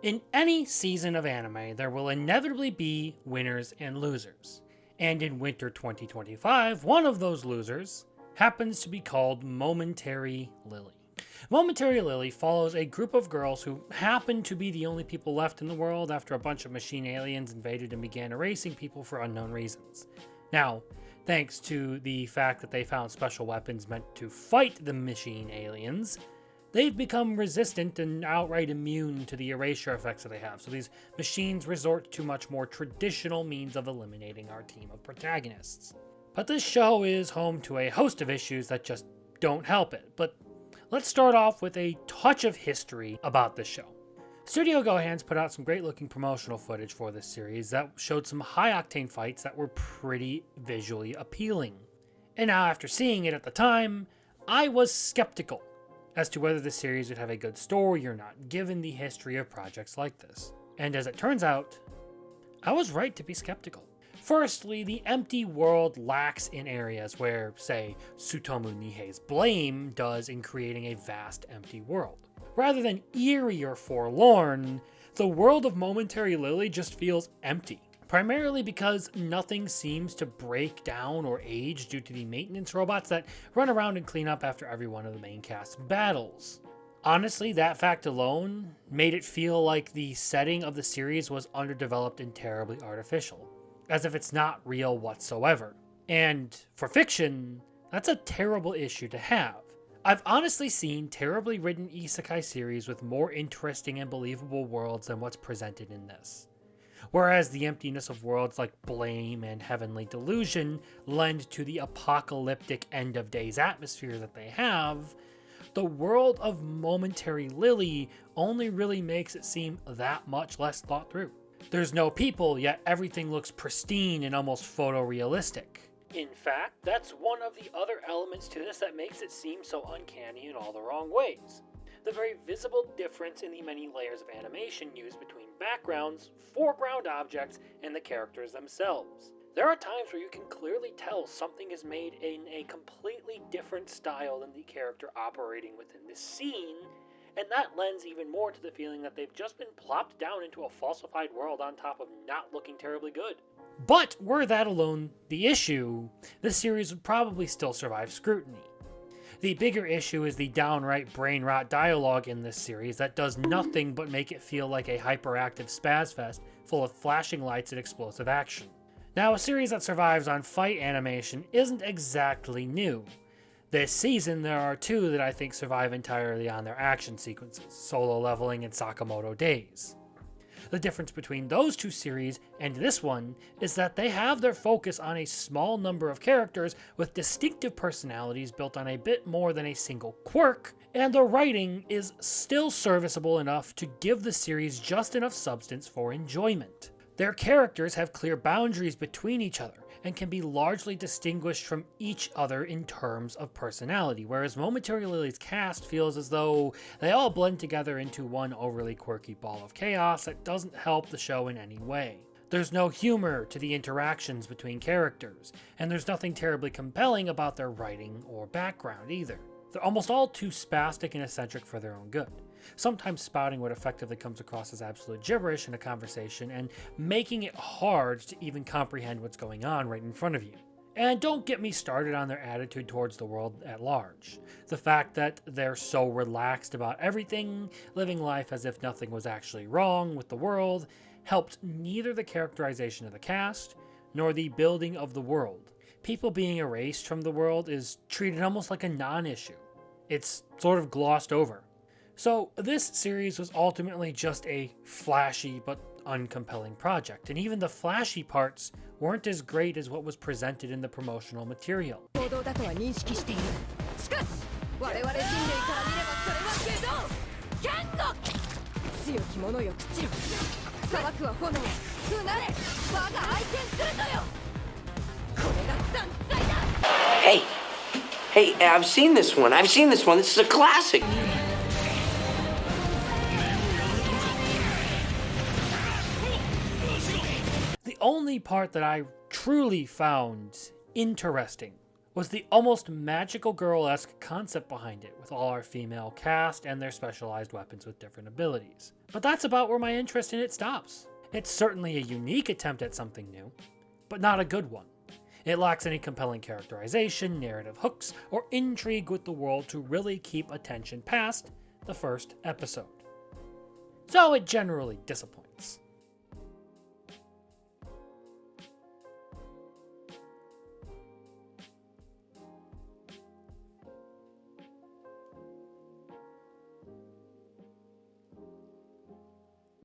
In any season of anime, there will inevitably be winners and losers. And in winter 2025, one of those losers happens to be called Momentary Lily. Momentary Lily follows a group of girls who happen to be the only people left in the world after a bunch of machine aliens invaded and began erasing people for unknown reasons. Now, thanks to the fact that they found special weapons meant to fight the machine aliens, they've become resistant and outright immune to the erasure effects that they have, so these machines resort to much more traditional means of eliminating our team of protagonists. But this show is home to a host of issues that just don't help it. But let's start off with a touch of history about this show. Studio Gohan's put out some great looking promotional footage for this series that showed some high octane fights that were pretty visually appealing. And now after seeing it at the time, I was skeptical as to whether the series would have a good story or not, given the history of projects like this. And as it turns out, I was right to be skeptical. Firstly, the empty world lacks in areas where, say, Tsutomu Nihei's Blame does in creating a vast empty world. Rather than eerie or forlorn, the world of Momentary Lily just feels empty. Primarily because nothing seems to break down or age due to the maintenance robots that run around and clean up after every one of the main cast's battles. Honestly, that fact alone made it feel like the setting of the series was underdeveloped and terribly artificial, as if it's not real whatsoever. And for fiction, that's a terrible issue to have. I've honestly seen terribly written isekai series with more interesting and believable worlds than what's presented in this. Whereas the emptiness of worlds like Blame and Heavenly Delusion lend to the apocalyptic end of days atmosphere that they have, the world of Momentary Lily only really makes it seem that much less thought through. There's no people, yet everything looks pristine and almost photorealistic. In fact, that's one of the other elements to this that makes it seem so uncanny in all the wrong ways. The very visible difference in the many layers of animation used between backgrounds, foreground objects, and the characters themselves. There are times where you can clearly tell something is made in a completely different style than the character operating within the scene, and that lends even more to the feeling that they've just been plopped down into a falsified world on top of not looking terribly good. But were that alone the issue, the series would probably still survive scrutiny. The bigger issue is the downright brain rot dialogue in this series that does nothing but make it feel like a hyperactive spaz fest full of flashing lights and explosive action. Now, a series that survives on fight animation isn't exactly new. This season, there are two that I think survive entirely on their action sequences, Solo Leveling and Sakamoto Days. The difference between those two series and this one is that they have their focus on a small number of characters with distinctive personalities built on a bit more than a single quirk, and the writing is still serviceable enough to give the series just enough substance for enjoyment. Their characters have clear boundaries between each other and can be largely distinguished from each other in terms of personality, whereas Momentary Lily's cast feels as though they all blend together into one overly quirky ball of chaos that doesn't help the show in any way. There's no humor to the interactions between characters, and there's nothing terribly compelling about their writing or background either. They're almost all too spastic and eccentric for their own good, sometimes spouting what effectively comes across as absolute gibberish in a conversation and making it hard to even comprehend what's going on right in front of you. And don't get me started on their attitude towards the world at large. The fact that they're so relaxed about everything, living life as if nothing was actually wrong with the world, helped neither the characterization of the cast nor the building of the world. People being erased from the world is treated almost like a non-issue. It's sort of glossed over. So this series was ultimately just a flashy but uncompelling project, and even the flashy parts weren't as great as what was presented in the promotional material. Hey, I've seen this one. This is a classic. The only part that I truly found interesting was the almost magical girl-esque concept behind it, with all our female cast and their specialized weapons with different abilities. But that's about where my interest in it stops. It's certainly a unique attempt at something new, but not a good one. It lacks any compelling characterization, narrative hooks, or intrigue with the world to really keep attention past the first episode. So it generally disappoints.